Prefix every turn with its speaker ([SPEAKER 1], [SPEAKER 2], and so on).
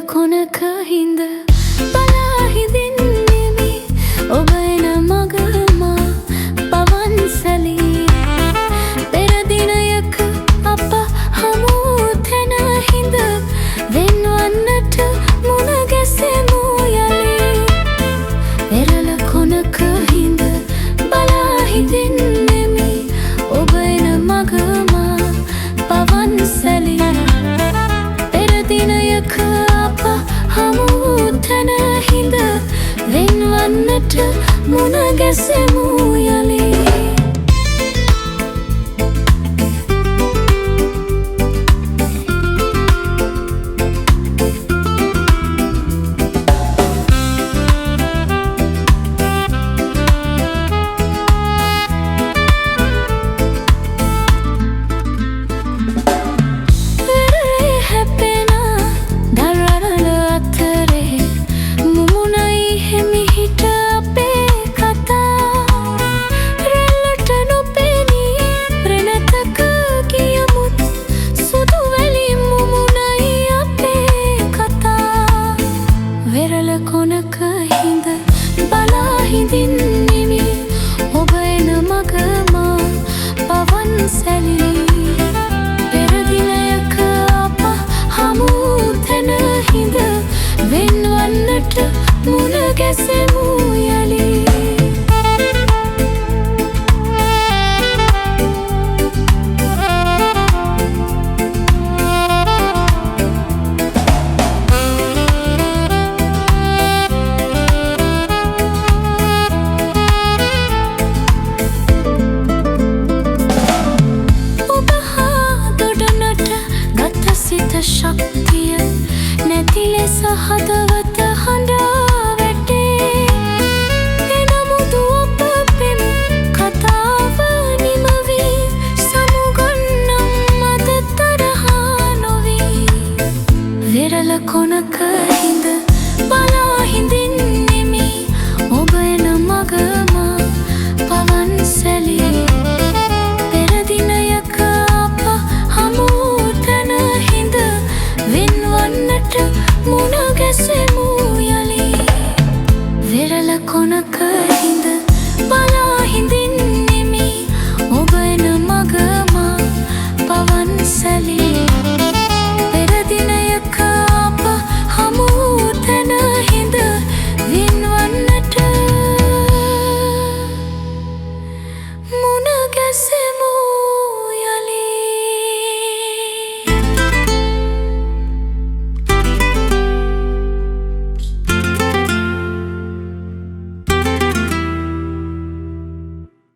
[SPEAKER 1] කොනක හිඳ බලා හිඳින්නෙමි ඔබ එන මගම පවන් සැලී පෙර දිනයක අප හමු තැන හිඳ වෙන්වන්නට මුණ ගැසෙමු යලි වෙරළ කොනක හිඳ බලා හිඳින්නෙමි ඔබ එන මගම පවන් සැලී පෙර දිනයක අප හමු තැන හිඳ වෙන්වන්නට මුණ ගැසෙමු යලි කොනක හිඳ බලා හිඳින්නෙමි ඔබ එන මගම පවන් සැලී පෙර දිනයක අප හමු තැන හිඳ වෙන්වන්නට මුණ ගැසෙමු යලි ශක්තිය නැති ලෙස හදවත හඬා වැටේ එනමුදු අප පෙම් කතාව නිමවී සමුගන්නම් අද තරහා නොවී වෙරළ කොනක හිඳ බලා හිඳින්නෙමි ඔබ එන මගම පවන් සැලී පෙර දිනයක අප හමු තැන හිඳ වෙන්වන්නට මුණ ගැසෙමු යලි වෙරළ කොනක හිඳ බලා හිඳින්නෙමි ඔබ එන මගම පවන් සැලී පෙර දිනයක අප හමු තැන හිඳ වෙන්වන්නට මුණ ගැසෙමු